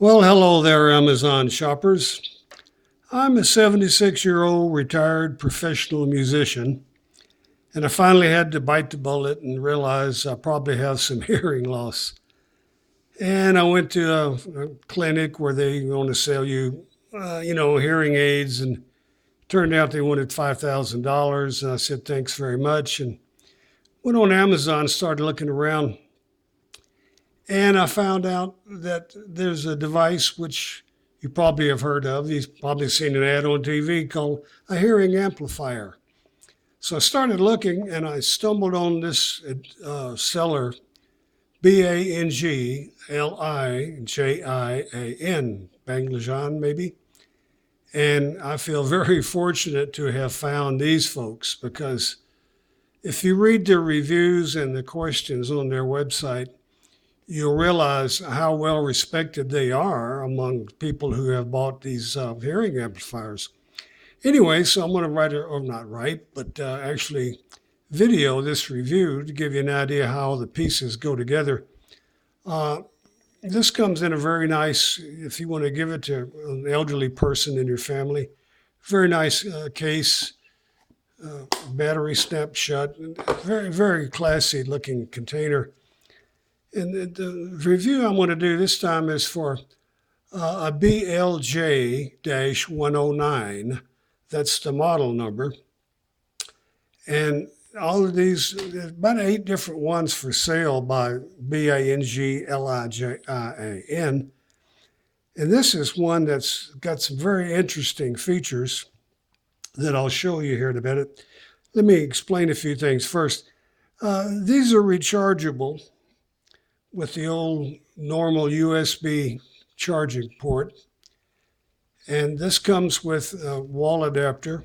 Well, hello there, Amazon shoppers. I'm a 76-year-old retired professional musician, and I finally had to bite the bullet and realize I probably have some hearing loss. And I went to a clinic where they want to sell you, hearing aids, and turned out they wanted $5,000. And I said, thanks very much. And went on Amazon, started looking around, and I found out that there's a device which you probably have heard of. You've probably seen an ad on TV called a hearing amplifier. So I started looking and I stumbled on this seller, Banglijaan, Bangladesh maybe. And I feel very fortunate to have found these folks because if you read their reviews and the questions on their website, you'll realize how well respected they are among people who have bought these hearing amplifiers. Anyway, so I'm going to write, or not write, but actually video this review to give you an idea how the pieces go together. This comes in a very nice, if you want to give it to an elderly person in your family, very nice case, battery snap shut, very, very classy looking container. And the review I'm going to do this time is for a BLJ-109. That's the model number. And all of these, there's about 8 different ones for sale by Banglijaan. And this is one that's got some very interesting features that I'll show you here in a minute. Let me explain a few things first. These are rechargeable with the old normal USB charging port. And this comes with a wall adapter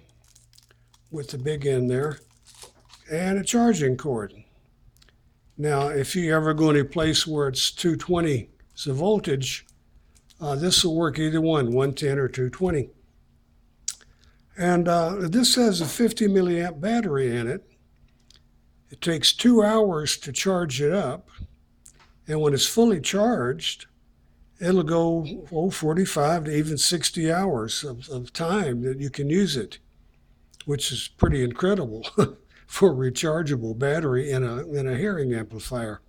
with the big end there and a charging cord. Now, if you ever go any place where it's 220 is the voltage, this will work either one, 110 or 220. And this has a 50 milliamp battery in it. It takes 2 hours to charge it up. And when it's fully charged, it'll go 45 to even 60 hours of time that you can use it, which is pretty incredible for a rechargeable battery in a hearing amplifier.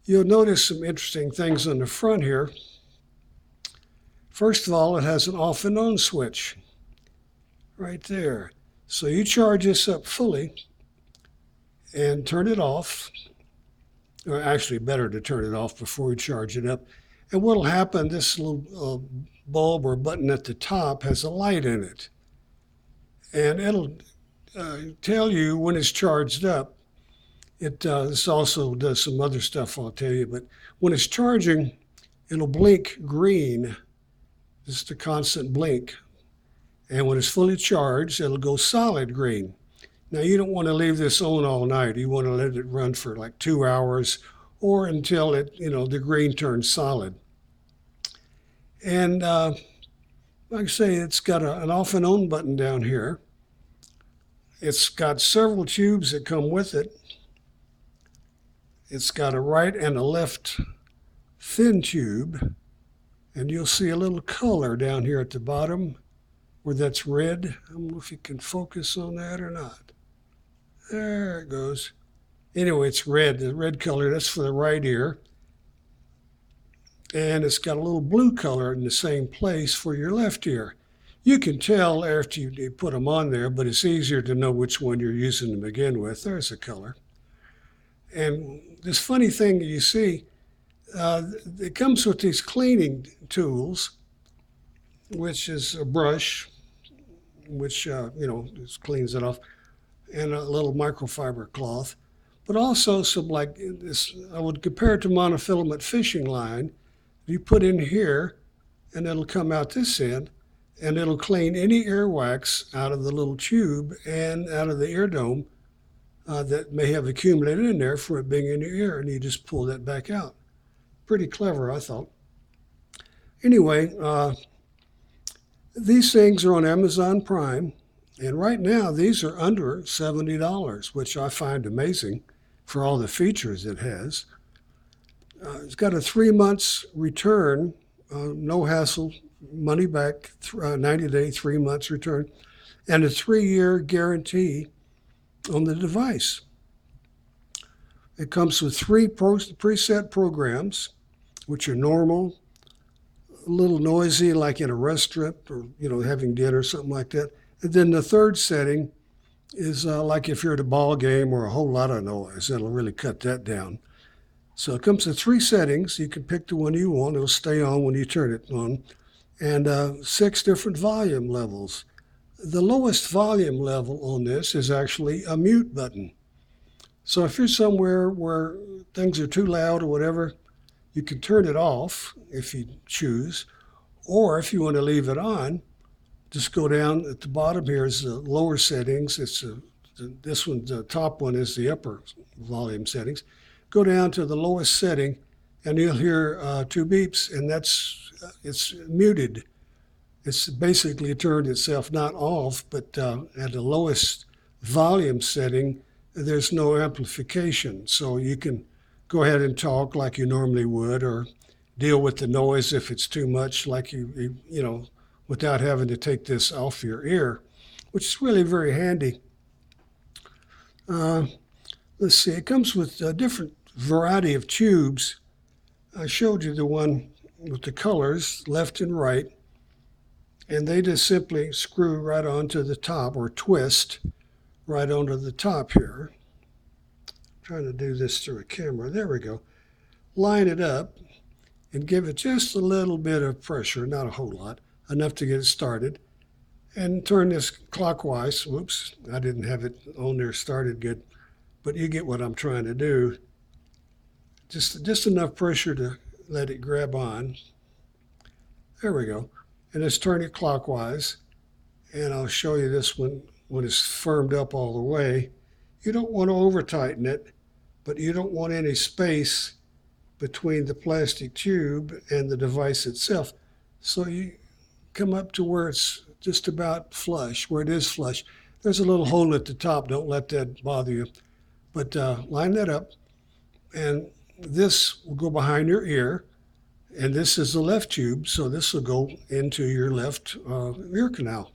You'll notice some interesting things on the front here. First of all, it has an off and on switch right there. So you charge this up fully and turn it off. Or actually better to turn it off before you charge it up. And what'll happen, this little bulb or button at the top has a light in it. And it'll tell you when it's charged up. This also does some other stuff I'll tell you, but when it's charging, it'll blink green. This is the constant blink. And when it's fully charged, it'll go solid green. Now, you don't want to leave this on all night. You want to let it run for like 2 hours or until the green turns solid. And like I say, it's got an off and on button down here. It's got several tubes that come with it. It's got a right and a left thin tube. And you'll see a little color down here at the bottom where that's red. I don't know if you can focus on that or not. There it goes. Anyway, it's red, the red color, that's for the right ear. And it's got a little blue color in the same place for your left ear. You can tell after you put them on there, but it's easier to know which one you're using to begin with. There's a color. And this funny thing you see, it comes with these cleaning tools, which is a brush, which, just cleans it off, and a little microfiber cloth, but also some like this, I would compare it to monofilament fishing line. You put in here and it'll come out this end and it'll clean any earwax out of the little tube and out of the ear dome that may have accumulated in there for it being in your ear, and you just pull that back out. Pretty clever, I thought. Anyway, these things are on Amazon Prime. And right now, these are under $70, which I find amazing for all the features it has. It's got a 3 months return no hassle, money back, 90-day, 3 months return, and a 3-year guarantee on the device. It comes with 3 preset programs, which are normal, a little noisy, like in a restaurant or having dinner, something like that. And then the third setting is like if you're at a ball game or a whole lot of noise. It'll really cut that down. So it comes with 3 settings. You can pick the one you want. It'll stay on when you turn it on. And 6 different volume levels. The lowest volume level on this is actually a mute button. So if you're somewhere where things are too loud or whatever, you can turn it off if you choose. Or if you want to leave it on, just go down at the bottom here is the lower settings. This one, the top one is the upper volume settings. Go down to the lowest setting and you'll hear 2 beeps, and it's muted. It's basically turned itself not off, but at the lowest volume setting, there's no amplification. So you can go ahead and talk like you normally would, or deal with the noise if it's too much, like without having to take this off your ear, which is really very handy. Let's see, it comes with a different variety of tubes. I showed you the one with the colors, left and right, and they just simply screw right onto the top, or twist right onto the top here. I'm trying to do this through a camera. There we go. Line it up and give it just a little bit of pressure, not a whole lot, enough to get it started. And turn this clockwise. Whoops, I didn't have it on there started good, but you get what I'm trying to do. Just enough pressure to let it grab on. There we go. And let's turn it clockwise. And I'll show you this one when it's firmed up all the way. You don't want to over tighten it, but you don't want any space between the plastic tube and the device itself. So you come up to where it's just about flush, where it is flush. There's a little hole at the top. Don't let that bother you. But line that up, and this will go behind your ear, and this is the left tube, so this will go into your left ear canal.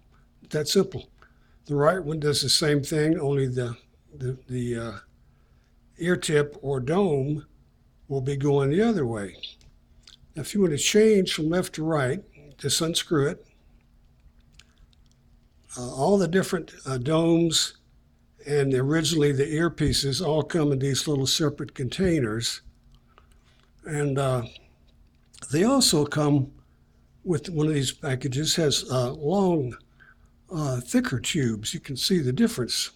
That simple. The right one does the same thing, only the ear tip or dome will be going the other way. Now, if you want to change from left to right, just unscrew it. All the different domes and originally the earpieces all come in these little separate containers. And they also come with one of these packages, has long, thicker tubes. You can see the difference.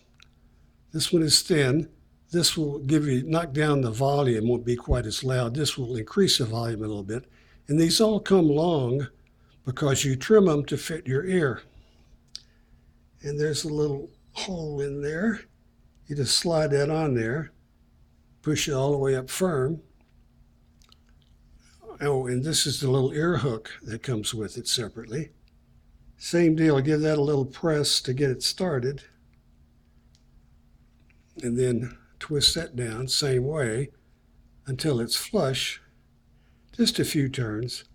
This one is thin. This will knock down the volume, won't be quite as loud. This will increase the volume a little bit. And these all come long because you trim them to fit your ear. And there's a little hole in there. You just slide that on there, push it all the way up firm. Oh, and this is the little ear hook that comes with it separately. Same deal, give that a little press to get it started. And then twist that down, same way, until it's flush. Just a few turns.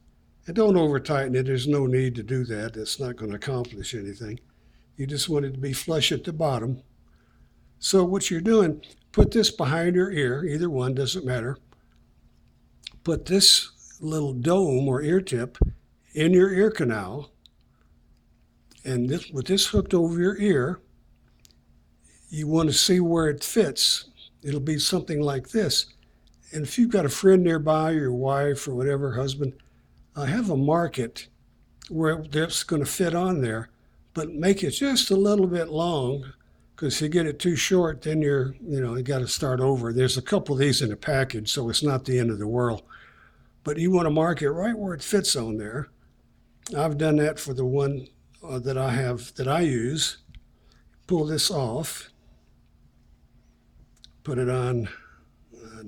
And don't over tighten it, there's no need to do that. That's not going to accomplish anything. You just want it to be flush at the bottom. So what you're doing, put this behind your ear, either one, doesn't matter. Put this little dome or ear tip in your ear canal, and with this hooked over your ear, you want to see where it fits. It'll be something like this. And if you've got a friend nearby, your wife or whatever, husband, have a mark it where that's going to fit on there, but make it just a little bit long, because if you get it too short, then you got to start over. There's a couple of these in a package, so it's not the end of the world. But you want to mark it right where it fits on there. I've done that for the one that I use. Pull this off, put it on,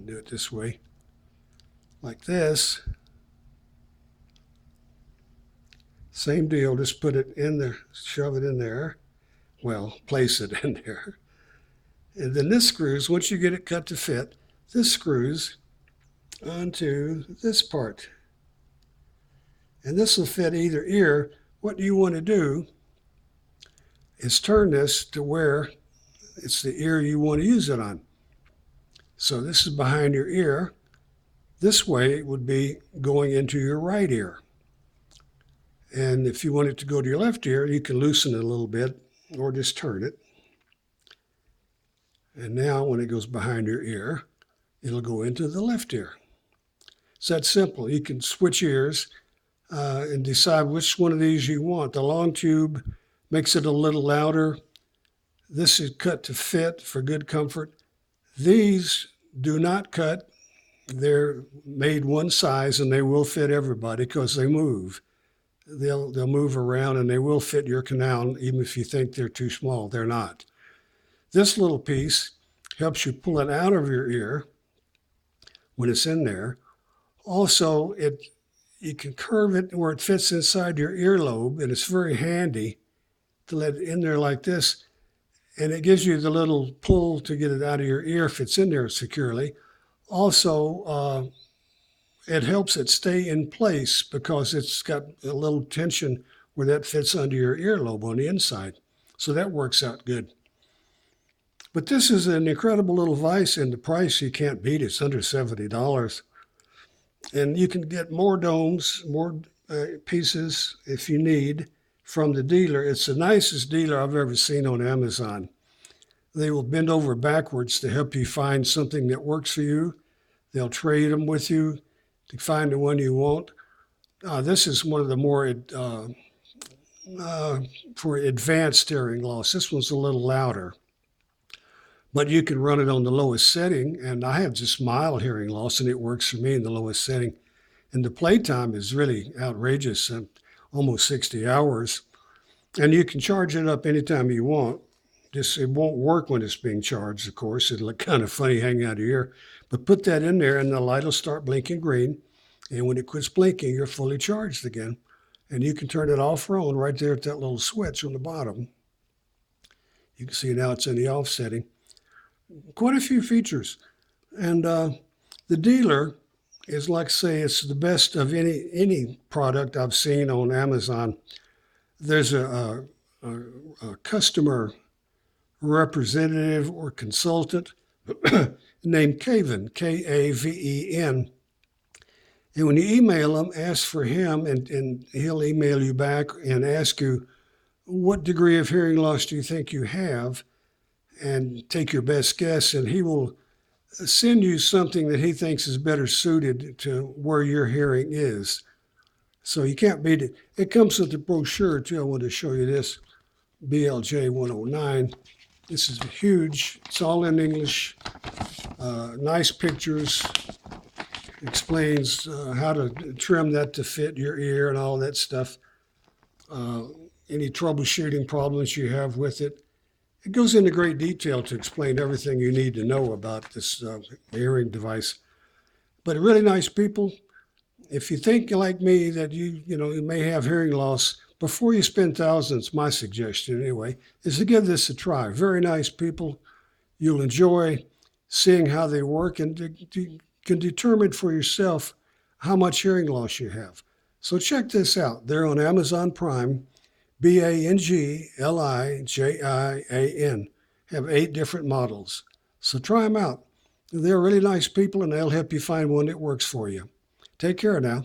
do it this way, like this. Same deal, just put it in there, shove it in there. Well, place it in there. And then this screws, once you get it cut to fit, this screws onto this part. And this will fit either ear. What you want to do is turn this to where it's the ear you want to use it on. So this is behind your ear. This way it would be going into your right ear. And if you want it to go to your left ear, you can loosen it a little bit or just turn it. And now when it goes behind your ear, it'll go into the left ear. It's that simple. You can switch ears and decide which one of these you want. The long tube makes it a little louder. This is cut to fit for good comfort. These do not cut. They're made one size and they will fit everybody because they move. They'll move around and they will fit your canal even if you think they're too small. They're not. This little piece helps you pull it out of your ear when it's in there. Also, you can curve it where it fits inside your earlobe, and it's very handy to let it in there like this. And it gives you the little pull to get it out of your ear if it's in there securely. Also, it helps it stay in place because it's got a little tension where that fits under your earlobe on the inside. So that works out good. But this is an incredible little vise, and the price you can't beat. It's under $70. And you can get more domes, more pieces if you need from the dealer. It's the nicest dealer I've ever seen on Amazon. They will bend over backwards to help you find something that works for you. They'll trade them with you to find the one you want. This is one of the more for advanced hearing loss. This one's a little louder, but you can run it on the lowest setting. And I have just mild hearing loss, and it works for me in the lowest setting. And the playtime is really outrageous, almost 60 hours. And you can charge it up anytime you want. Just it won't work when it's being charged, of course. It'll look kind of funny hanging out of your ear. But put that in there and the light will start blinking green. And when it quits blinking, you're fully charged again. And you can turn it off or on right there at that little switch on the bottom. You can see now it's in the off setting. Quite a few features. And the dealer is, like I say, it's the best of any product I've seen on Amazon. There's a customer representative or consultant named Kaven, K-A-V-E-N. And when you email him, ask for him, and he'll email you back and ask you, what degree of hearing loss do you think you have? And take your best guess, and he will send you something that he thinks is better suited to where your hearing is. So you can't beat it. It comes with the brochure, too. I want to show you this, BLJ 109. This is huge. It's all in English. Nice pictures. Explains how to trim that to fit your ear and all that stuff. Any troubleshooting problems you have with it. It goes into great detail to explain everything you need to know about this hearing device. But really nice people. If you think like me that you may have hearing loss, before you spend thousands, my suggestion anyway, is to give this a try. Very nice people. You'll enjoy seeing how they work and you can determine for yourself how much hearing loss you have. So check this out. They're on Amazon Prime. Banglijin, have 8 different models. So try them out. They're really nice people, and they'll help you find one that works for you. Take care now.